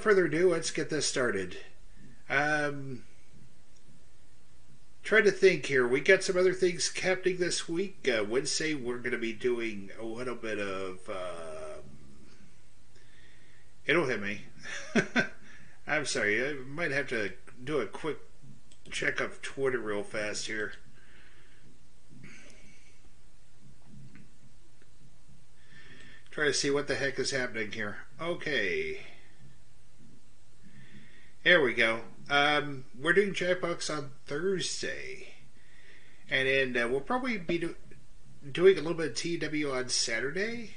further ado, let's get this started. Try to think here. We got some other things happening this week. Wednesday, we're going to be doing a little bit of... it'll hit me. I'm sorry. I might have to do a quick check of Twitter real fast here. Try to see what the heck is happening here. Okay. There we go. We're doing Jackbox on Thursday. And then we'll probably be doing a little bit of TW on Saturday.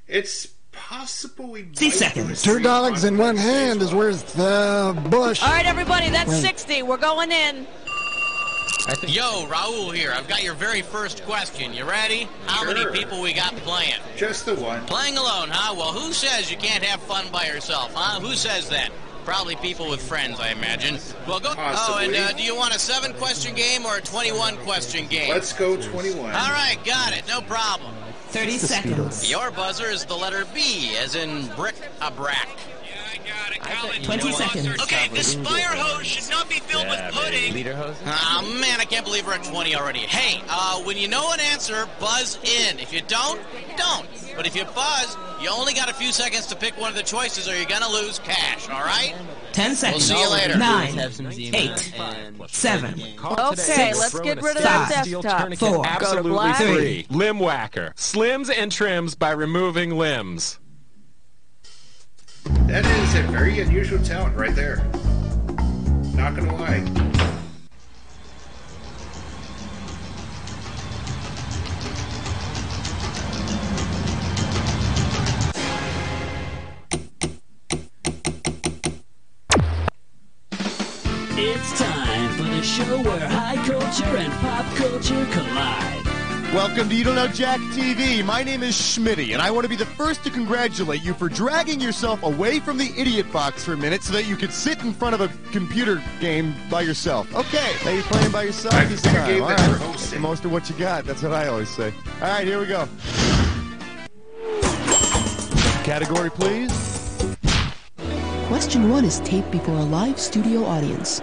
It's possible we might... 60 seconds. Two dogs in one hand is worth the bush. All right, everybody, that's 60. We're going in. Yo, Raul here. I've got your very first question. You ready? How many people we got playing? Just the one. Playing alone, huh? Well, who says you can't have fun by yourself, huh? Who says that? Probably people with friends, I imagine. Well, go. Possibly. Oh, and do you want a 7-question game or a 21-question game? Let's go 21. All right, got it. No problem. 30 seconds. Your buzzer is the letter B, as in bric-a-brac. 20 seconds. Okay, this fire hose should not be filled with pudding. Oh, man, I can't believe we're at 20 already. Hey, when you know an answer, buzz in. If you don't, don't. But if you buzz, you only got a few seconds to pick one of the choices or you're going to lose cash, all right? 10 seconds. We'll see you later. 9, 8, 7. Okay, let's get rid of that desktop. 4. Go to Absolutely black. free. Limb Whacker. Slims and trims by removing limbs. That is a very unusual talent right there. Not gonna lie. It's time for the show where high culture and pop culture collide. Welcome to You Don't Know Jack TV. My name is Schmitty, and I want to be the first to congratulate you for dragging yourself away from the idiot box for a minute so that you could sit in front of a computer game by yourself. Okay, now you're playing by yourself this time. All right, make the most of what you got. That's what I always say. All right, here we go. Category, please. Question 1 is taped before a live studio audience.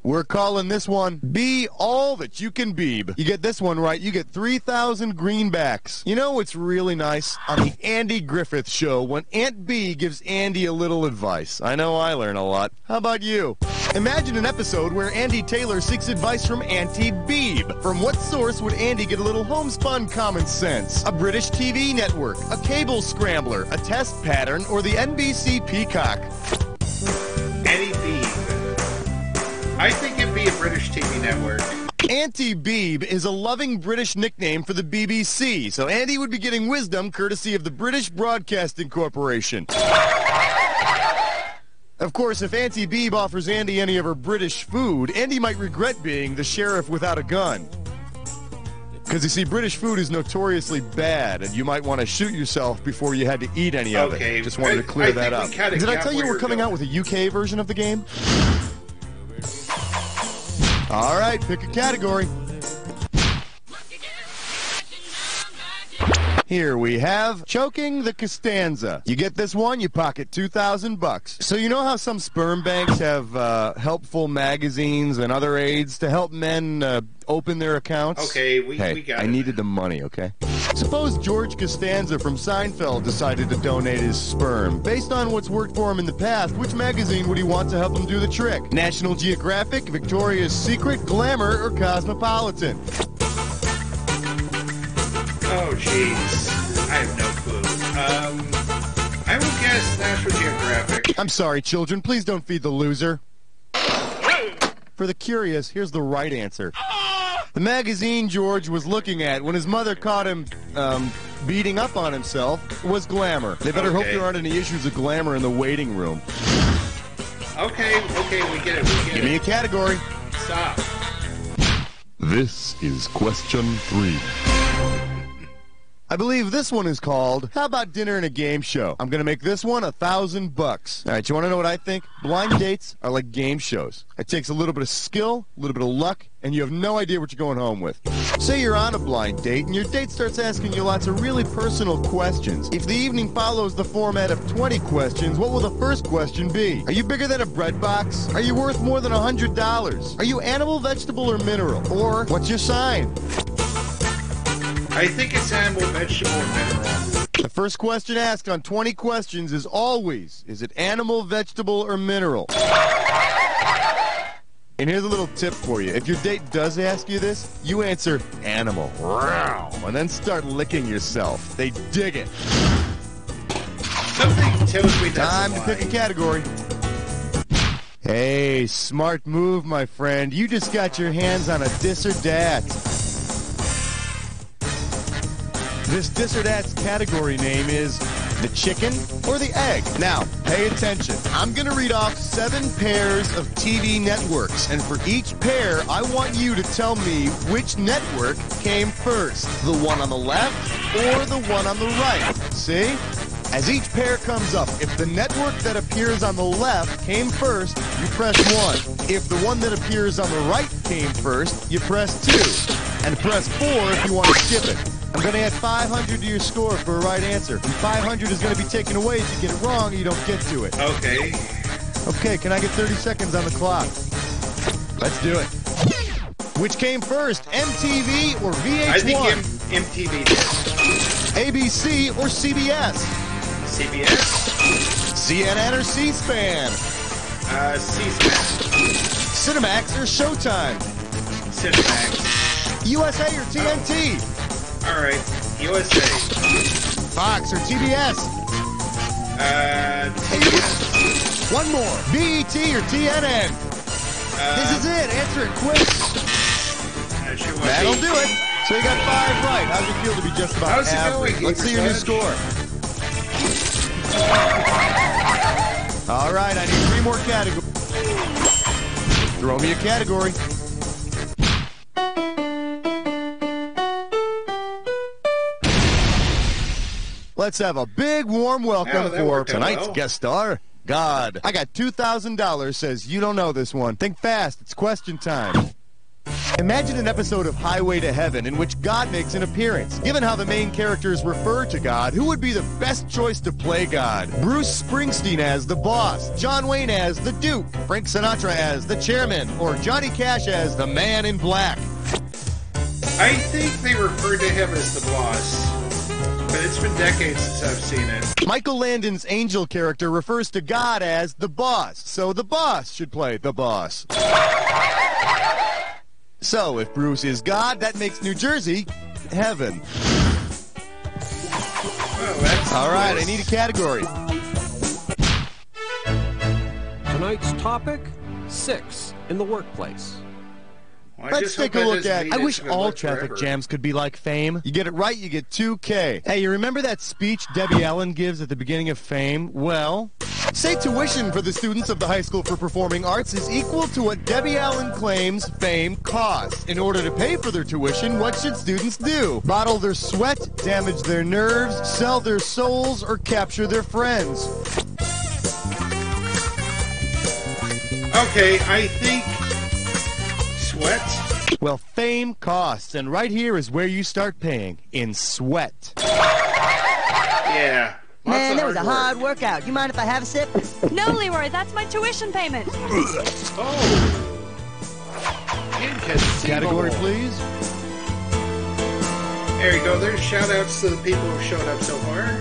We're calling this one Be All That You Can Beeb. You get this one right, you get 3,000 greenbacks. You know what's really nice? On the Andy Griffith Show, when Aunt Bee gives Andy a little advice. I know I learn a lot. How about you? Imagine an episode where Andy Taylor seeks advice from Auntie Beeb. From what source would Andy get a little homespun common sense? A British TV network, a cable scrambler, a test pattern, or the NBC Peacock? Annie Beeb. I think it'd be a British TV network. Auntie Beeb is a loving British nickname for the BBC, so Andy would be getting wisdom courtesy of the British Broadcasting Corporation. Of course, if Auntie Beeb offers Andy any of her British food, Andy might regret being the sheriff without a gun. Because, you see, British food is notoriously bad, and you might want to shoot yourself before you had to eat any of it. Just wanted to clear that up. Did I tell you we're coming out with a UK version of the game? All right, pick a category. Here we have Choking the Costanza. You get this one, you pocket $2,000. So you know how some sperm banks have helpful magazines and other aids to help men open their accounts? Okay, we got it. I needed the money, okay? Suppose George Costanza from Seinfeld decided to donate his sperm. Based on what's worked for him in the past, which magazine would he want to help him do the trick? National Geographic, Victoria's Secret, Glamour, or Cosmopolitan? Oh, jeez. I have no clue. I will guess National Geographic. I'm sorry, children. Please don't feed the loser. For the curious, here's the right answer. The magazine George was looking at when his mother caught him beating up on himself was Glamour. They better hope there aren't any issues of glamour in the waiting room. Okay, we get it, Give me a category. Stop. This is question 3. I believe this one is called, How About Dinner and a Game Show? I'm going to make this one $1,000. All right, you want to know what I think? Blind dates are like game shows. It takes a little bit of skill, a little bit of luck, and you have no idea what you're going home with. Say you're on a blind date, and your date starts asking you lots of really personal questions. If the evening follows the format of 20 questions, what will the first question be? Are you bigger than a bread box? Are you worth more than $100? Are you animal, vegetable, or mineral? Or what's your sign? I think it's animal, vegetable, or mineral. The first question asked on 20 questions is always, is it animal, vegetable, or mineral? And here's a little tip for you. If your date does ask you this, you answer animal. And then start licking yourself. They dig it. Something tells me that's Time to pick a category. Hey, smart move, my friend. You just got your hands on a dis or dat. This dis or dat's category name is the chicken or the egg. Now, pay attention. I'm going to read off 7 pairs of TV networks, and for each pair, I want you to tell me which network came first. The one on the left or the one on the right. See? As each pair comes up, if the network that appears on the left came first, you press 1. If the one that appears on the right came first, you press 2. And press 4 if you want to skip it. I'm going to add 500 to your score for a right answer. And 500 is going to be taken away if you get it wrong or you don't get to it. Okay. Okay, can I get 30 seconds on the clock? Let's do it. Which came first, MTV or VH1? I think MTV did. ABC or CBS? CBS? CNN or C-SPAN? C-SPAN. Cinemax or Showtime? Cinemax. USA or TNT? All right, USA. Fox or TBS? TBS. One more. BET or TNN? This is it. Answer it quick. That'll do it. So you got 5 right. How's it feel to be just about average? Going, Let's see your new score. All right, I need 3 more categories. Throw me a category. Let's have a big warm welcome for tonight's guest star, God. I got $2,000, says you don't know this one. Think fast, it's question time. Imagine an episode of Highway to Heaven in which God makes an appearance. Given how the main characters refer to God, who would be the best choice to play God? Bruce Springsteen as the boss, John Wayne as the Duke, Frank Sinatra as the chairman, or Johnny Cash as the man in black? I think they refer to him as the boss. But it's been decades since I've seen it. Michael Landon's angel character refers to God as the boss, so the boss should play the boss. So, if Bruce is God, that makes New Jersey heaven. Oh, all right, I need a category. Tonight's topic, 6 in the workplace. Well, let's take a look at. I wish all traffic jams could be like Fame. You get it right, you get 2K. Hey, you remember that speech Debbie Allen gives at the beginning of Fame? Well, say tuition for the students of the High School for Performing Arts is equal to what Debbie Allen claims Fame costs. In order to pay for their tuition, what should students do? Bottle their sweat, damage their nerves, sell their souls, or capture their friends? Okay, I think sweat. Well, fame costs, and right here is where you start paying, in sweat. Yeah. Man, that was a hard workout. You mind if I have a sip? No, Leroy, that's my tuition payment. Oh. Category, please. There you go. There's shout-outs to the people who've showed up so far.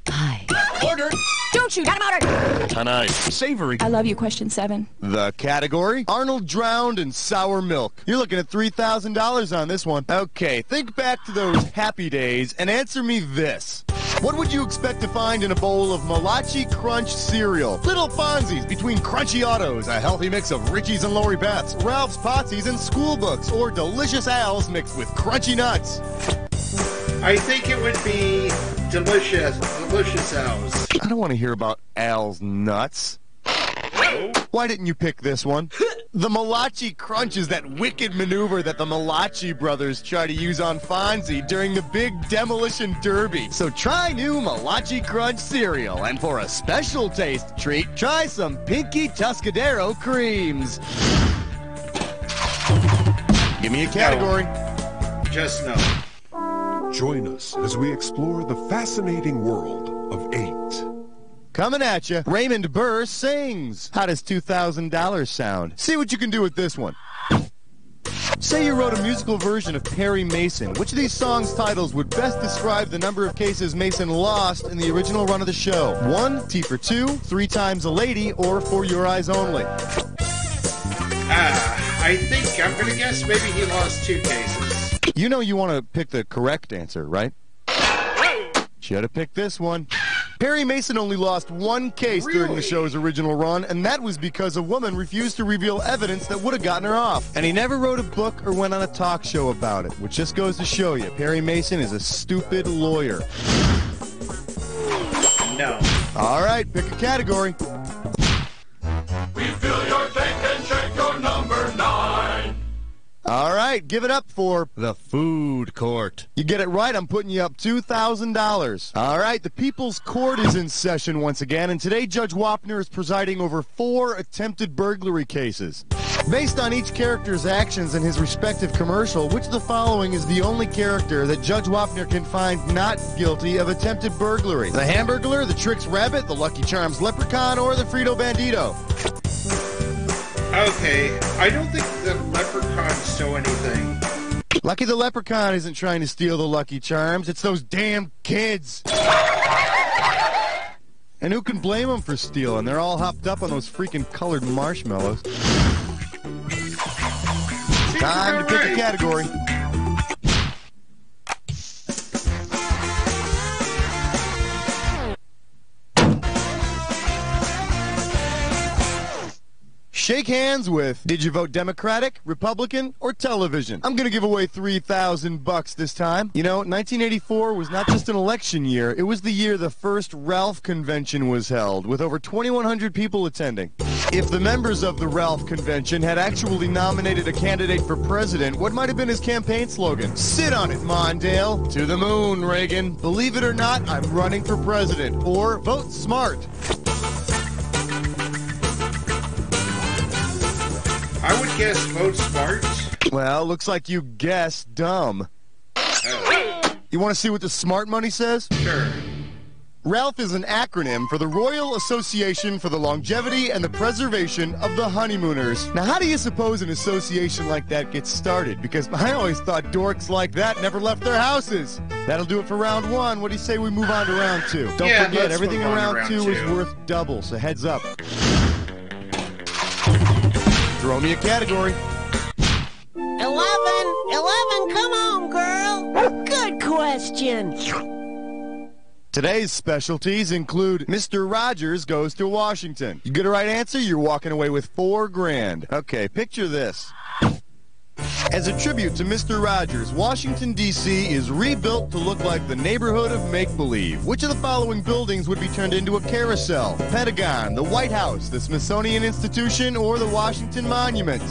Hi. Order. Don't shoot. Got him ordered. Tonight. Savory. I love you, question 7. The category? Arnold drowned in sour milk. You're looking at $3,000 on this one. Okay, think back to those happy days and answer me this. What would you expect to find in a bowl of Malachi Crunch cereal? Little Fonzies between Crunchy Autos, a healthy mix of Richie's and Lori Beth's, Ralph's Potsies and School Books, or Delicious Al's mixed with Crunchy Nuts? I think it would be Delicious Al's. I don't want to hear about Al's nuts. No? Why didn't you pick this one? The Malachi Crunch is that wicked maneuver that the Malachi brothers try to use on Fonzie during the big demolition derby. So try new Malachi Crunch cereal, and for a special taste treat, try some Pinky Tuscadero creams. Give me a category. No. Just no. Join us as we explore the fascinating world of 8. Coming at you, Raymond Burr sings. How does $2,000 sound? See what you can do with this one. Say you wrote a musical version of Perry Mason. Which of these songs' titles would best describe the number of cases Mason lost in the original run of the show? 1, T for 2, 3 Times a Lady, or For Your Eyes Only? I think I'm going to guess maybe he lost 2 cases. You know you want to pick the correct answer, right? Should have picked this one. Perry Mason only lost 1 case during the show's original run, and that was because a woman refused to reveal evidence that would have gotten her off. And he never wrote a book or went on a talk show about it, which just goes to show you, Perry Mason is a stupid lawyer. No. All right, pick a category. We fill your tank and check your number 9. All right, give it up for the food court. You get it right, I'm putting you up $2,000. All right, the People's Court is in session once again, and today Judge Wapner is presiding over 4 attempted burglary cases. Based on each character's actions in his respective commercial, which of the following is the only character that Judge Wapner can find not guilty of attempted burglary? The Hamburglar, the Trix Rabbit, the Lucky Charms Leprechaun, or the Frito Bandito? Okay, I don't think the leprechaun stole anything. Lucky the Leprechaun isn't trying to steal the Lucky Charms. It's those damn kids. And who can blame them for stealing? They're all hopped up on those freaking colored marshmallows. Time to pick a category. Shake hands with, did you vote Democratic, Republican, or television? I'm going to give away $3,000 this time. You know, 1984 was not just an election year, it was the year the first Ralph convention was held, with over 2,100 people attending. If the members of the Ralph convention had actually nominated a candidate for president, what might have been his campaign slogan? Sit on it, Mondale. To the moon, Reagan. Believe it or not, I'm running for president. Or vote smart. I would guess vote smart. Well, looks like you guessed dumb. Oh. You want to see what the smart money says? Sure. RALPH is an acronym for the Royal Association for the Longevity and the Preservation of the Honeymooners. Now, how do you suppose an association like that gets started? Because I always thought dorks like that never left their houses. That'll do it for round 1. What do you say we move on to round 2? Don't forget, everything in round 2 is worth double, so heads up. Throw me a category. 11, come on, girl. Good question. Today's specialties include Mr. Rogers Goes to Washington. You get a right answer, you're walking away with $4 grand. Okay, picture this. As a tribute to Mr. Rogers, Washington, D.C. is rebuilt to look like the neighborhood of make-believe. Which of the following buildings would be turned into a carousel? The Pentagon, the White House, the Smithsonian Institution, or the Washington Monument?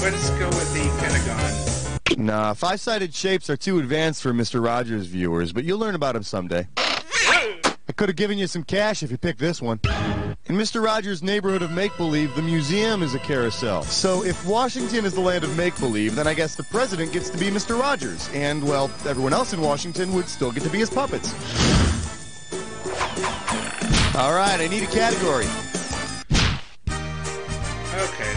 Let's go with the Pentagon. Nah, 5-sided shapes are too advanced for Mr. Rogers viewers, but you'll learn about him someday. I could have given you some cash if you picked this one. In Mr. Rogers' neighborhood of make-believe, the museum is a carousel. So if Washington is the land of make-believe, then I guess the president gets to be Mr. Rogers. And, well, everyone else in Washington would still get to be his puppets. All right, I need a category. Okay.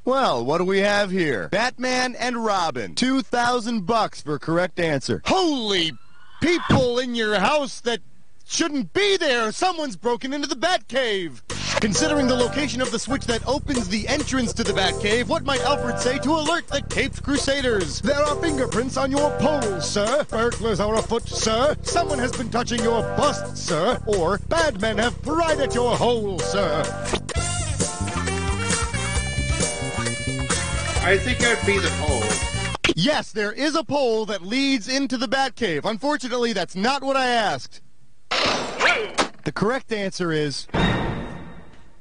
Well, what do we have here? Batman and Robin. $2,000 for a correct answer. Holy people in your house that shouldn't be there! Someone's broken into the Batcave! Considering the location of the switch that opens the entrance to the Batcave, what might Alfred say to alert the Caped Crusaders? There are fingerprints on your poles, sir. Burglars are afoot, sir. Someone has been touching your bust, sir. Or bad men have pried at your hole, sir. I think I'd be the pole. Yes, there is a pole that leads into the Batcave. Unfortunately, that's not what I asked. The correct answer is...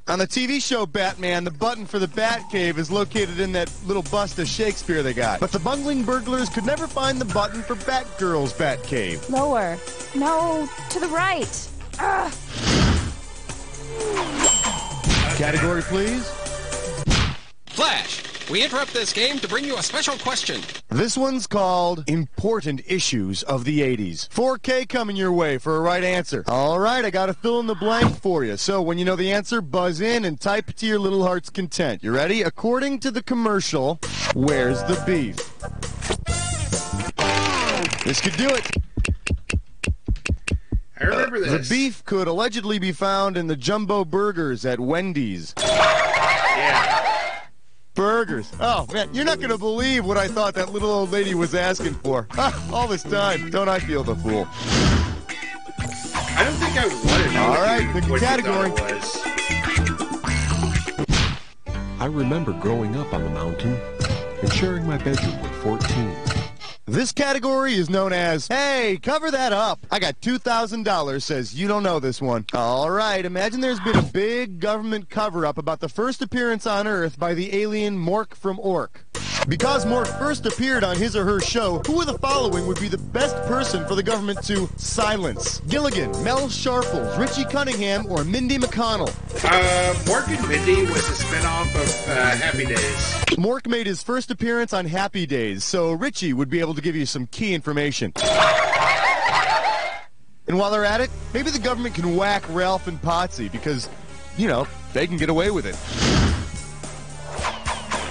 On the TV show Batman, the button for the Batcave is located in that little bust of Shakespeare they got. But the bungling burglars could never find the button for Batgirl's Batcave. Lower. No, to the right. Ugh. Category, please. Flash, we interrupt this game to bring you a special question. This one's called Important Issues of the 80s. 4K coming your way for a right answer. All right, I got to fill in the blank for you. So when you know the answer, buzz in and type to your little heart's content. You ready? According to the commercial, where's the beef? This could do it. I remember this. The beef could allegedly be found in the jumbo burgers at Wendy's. Yeah. Burgers. Oh, man, you're not going to believe what I thought that little old lady was asking for. All this time. Don't I feel the fool? I don't think I would want to know All right, pick a what category. you thought it was. I remember growing up on the mountain and sharing my bedroom with 14. This category is known as, hey, cover that up. I got $2,000, says you don't know this one. All right, imagine there's been a big government cover-up about the first appearance on Earth by the alien Mork from Ork. Because Mork first appeared on his or her show, who of the following would be the best person for the government to silence? Gilligan, Mel Sharples, Richie Cunningham, or Mindy McConnell? Mork and Mindy was a spin-off of Happy Days. Mork made his first appearance on Happy Days, so Richie would be able to give you some key information. And while they're at it, maybe the government can whack Ralph and Potsy because, you know, they can get away with it.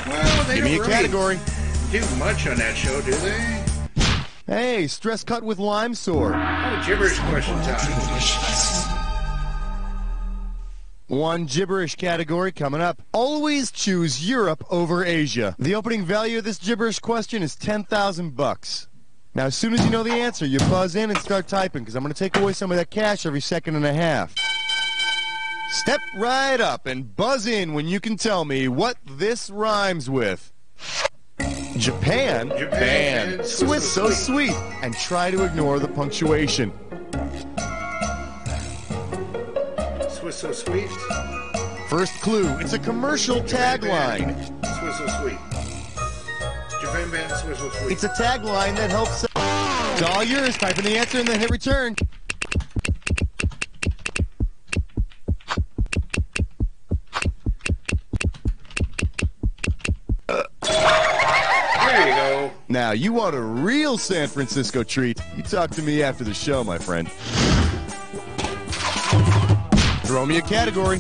Well, they Give me a don't category. really do much on that show, do they? Hey, stress cut with lime sore. Oh, gibberish question time. One gibberish category coming up. Always choose Europe over Asia. The opening value of this gibberish question is $10,000. Now, as soon as you know the answer, you buzz in and start typing, because I'm going to take away some of that cash every second and a half. Step right up and buzz in when you can tell me what this rhymes with. Japan, Japan, Swiss so sweet, and try to ignore the punctuation. Swiss so sweet. First clue, it's a commercial tagline. Swiss so sweet. Japan band, Swiss so sweet. It's a tagline that helps... It's all yours. Type in the answer and then hit return. There you go. Now, you want a real San Francisco treat? You talk to me after the show, my friend. Throw me a category.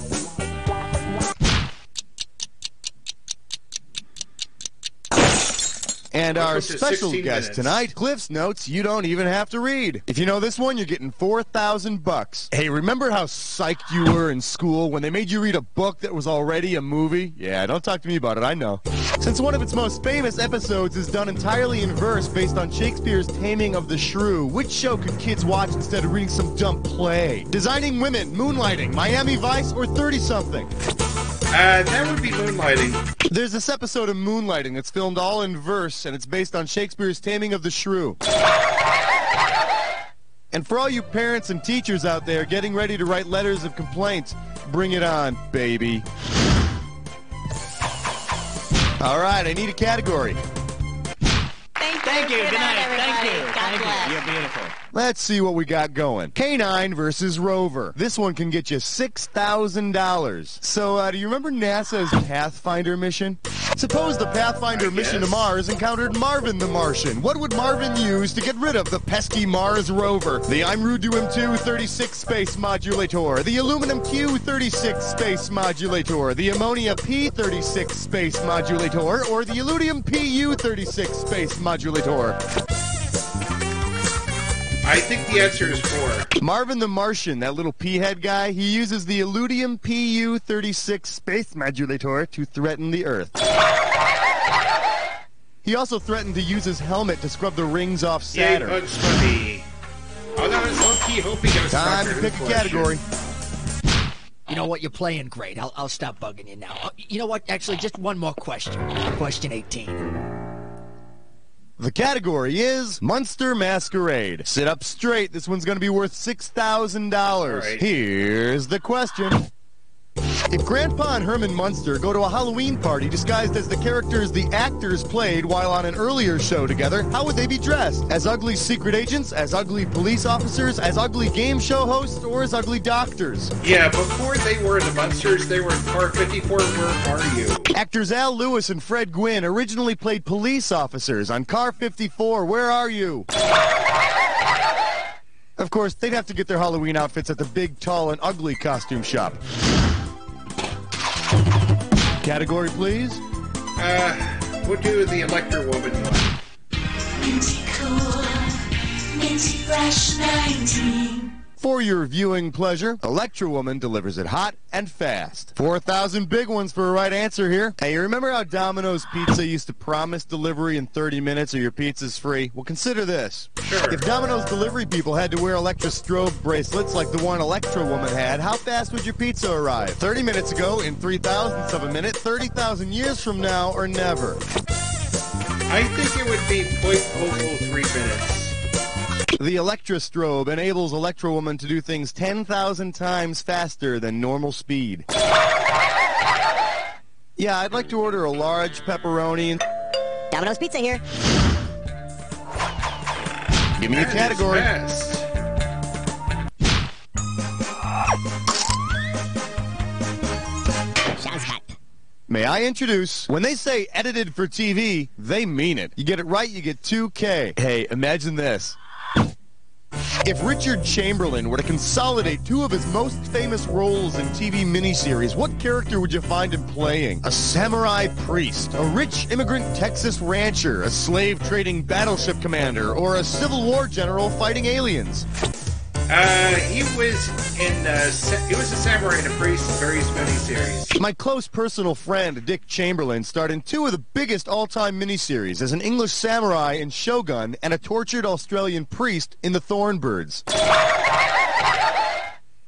And our special guest tonight, Cliff's Notes you don't even have to read. If you know this one, you're getting $4,000. Hey, remember how psyched you were in school when they made you read a book that was already a movie? Yeah, don't talk to me about it, I know. Since one of its most famous episodes is done entirely in verse based on Shakespeare's Taming of the Shrew, which show could kids watch instead of reading some dumb play? Designing Women, Moonlighting, Miami Vice, or 30-something? That would be Moonlighting. There's this episode of Moonlighting that's filmed all in verse, and it's based on Shakespeare's Taming of the Shrew. And for all you parents and teachers out there getting ready to write letters of complaint, bring it on, baby. All right, I need a category. Thank you. Good night, everybody. God bless. You're beautiful. Let's see what we got going. K9 versus Rover. This one can get you $6,000. So, do you remember NASA's Pathfinder mission? Suppose the Pathfinder mission to Mars encountered Marvin the Martian. What would Marvin use to get rid of the pesky Mars rover? The Imruduum 236 space modulator, the Aluminum Q36 space modulator, the Ammonia P36 space modulator, or the Illudium PU36 space modulator? I think the answer is 4. Marvin the Martian, that little P-head guy, he uses the Illudium PU36 space modulator to threaten the Earth. He also threatened to use his helmet to scrub the rings off Saturn. Yay, Bugs Bunny. Although I was low-key hoping I was Time to pick a category. You know what? You're playing great. I'll stop bugging you now. You know what? Actually, just one more question. Question 18. The category is Monster Masquerade. Sit up straight. This one's going to be worth $6,000. Right. Here's the question. If Grandpa and Herman Munster go to a Halloween party disguised as the characters the actors played while on an earlier show together, how would they be dressed? As ugly secret agents, as ugly police officers, as ugly game show hosts, or as ugly doctors? Yeah, before they were the Munsters, they were in Car 54, Where Are You? Actors Al Lewis and Fred Gwynn originally played police officers on Car 54, Where Are You? Of course, they'd have to get their Halloween outfits at the Big, Tall, and Ugly costume shop. Category, please. We'll do the Electra Woman one. Minty cool, minty fresh 19. For your viewing pleasure, Electra Woman delivers it hot and fast. 4,000 big ones for a right answer here. Hey, you remember how Domino's Pizza used to promise delivery in 30 minutes or your pizza's free? Well, consider this. Sure. If Domino's delivery people had to wear Electra strobe bracelets like the one Electra Woman had, how fast would your pizza arrive? 30 minutes ago, in 3,000ths of a minute, 30,000 years from now, or never? I think it would be 0.003 minutes. The Electra strobe enables Electra Woman to do things 10,000 times faster than normal speed. Yeah, I'd like to order a large pepperoni and... Domino's Pizza here. Give me a category. Sounds hot. May I introduce, when they say edited for TV, they mean it. You get it right, you get 2K. Hey, imagine this. If Richard Chamberlain were to consolidate two of his most famous roles in TV miniseries, what character would you find him playing? A samurai priest, a rich immigrant Texas rancher, a slave-trading battleship commander, or a Civil War general fighting aliens? He was a samurai and a priest in various miniseries. My close personal friend, Dick Chamberlain, starred in two of the biggest all-time miniseries as an English samurai in Shogun and a tortured Australian priest in The Thornbirds.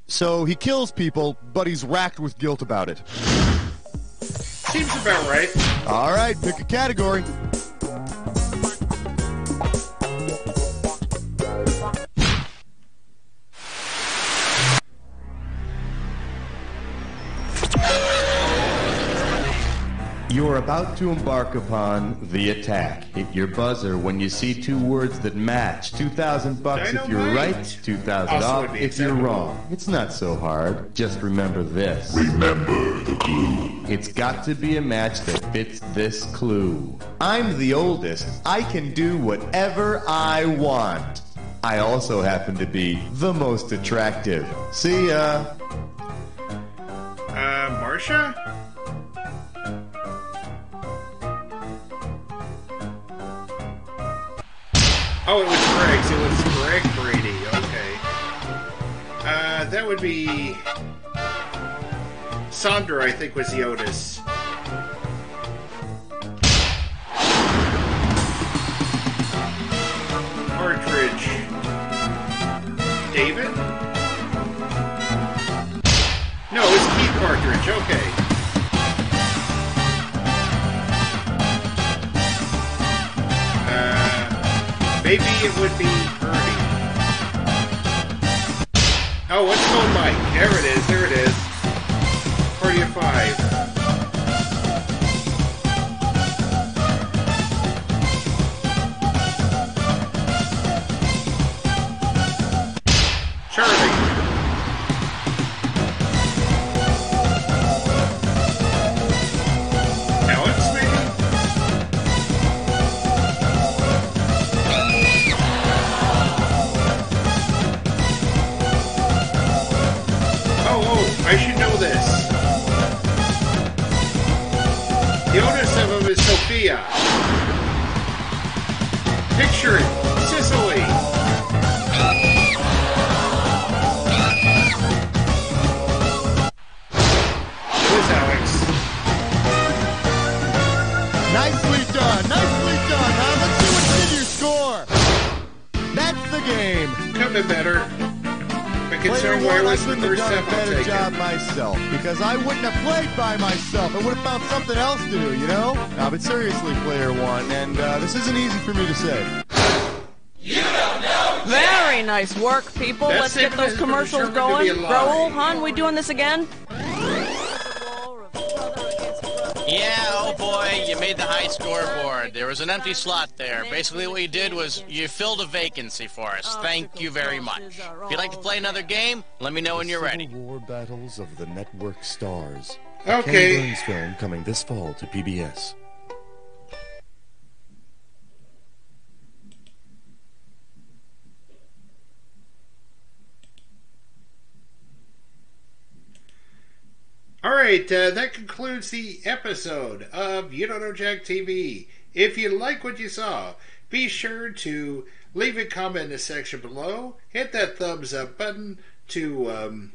So he kills people, but he's racked with guilt about it. Seems about right. All right, pick a category. You're about to embark upon the attack. Hit your buzzer when you see two words that match. $2,000 if you're right, 2,000 off if you're wrong. It's not so hard. Just remember this. Remember the clue. It's got to be a match that fits this clue. I'm the oldest. I can do whatever I want. I also happen to be the most attractive. See ya. Marcia? Oh, it was Greg's. It was Greg Brady. Okay. That would be... Sandra, I think, was the Otis. Partridge. David? No, it was Keith Partridge. Okay. Maybe it would be Ernie. Oh, what's called Mike? There it is, there it is. Party of 5. Charlie. Alex, maybe? I should know this. The Otis of him is Sophia. Picture it. Sicily. It was Alex. Nicely done. Nicely done, huh? Let's see what's in your score. That's the game. Could have been better. But concerned Player why I one, I was the couldn't have first done a step. I'll better take job it. myself because I wouldn't have played by myself. I would have found something else to do, you know? No, but seriously, player one, and this isn't easy for me to say. Very nice work, people. That Let's get segment those has been commercials determined to be going. a lie. Raoul, hon, we doing this again? Yeah, oh boy, you made the high scoreboard. There was an empty slot there. Basically what you did was you filled a vacancy for us. Thank you very much. If you'd like to play another game, let me know when you're ready. Civil War Battles of the Network Stars. Okay. Ken Burns film coming this fall to PBS. Alright, that concludes the episode of You Don't Know Jack TV. If you like what you saw, be sure to leave a comment in the section below. Hit that thumbs up button to,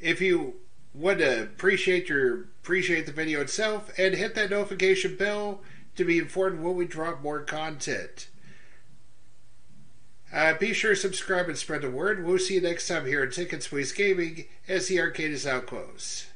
if you want to appreciate the video itself, and hit that notification bell to be informed when we drop more content. Be sure to subscribe and spread the word. We'll see you next time here at Tickets Please Gaming as the arcade is out close.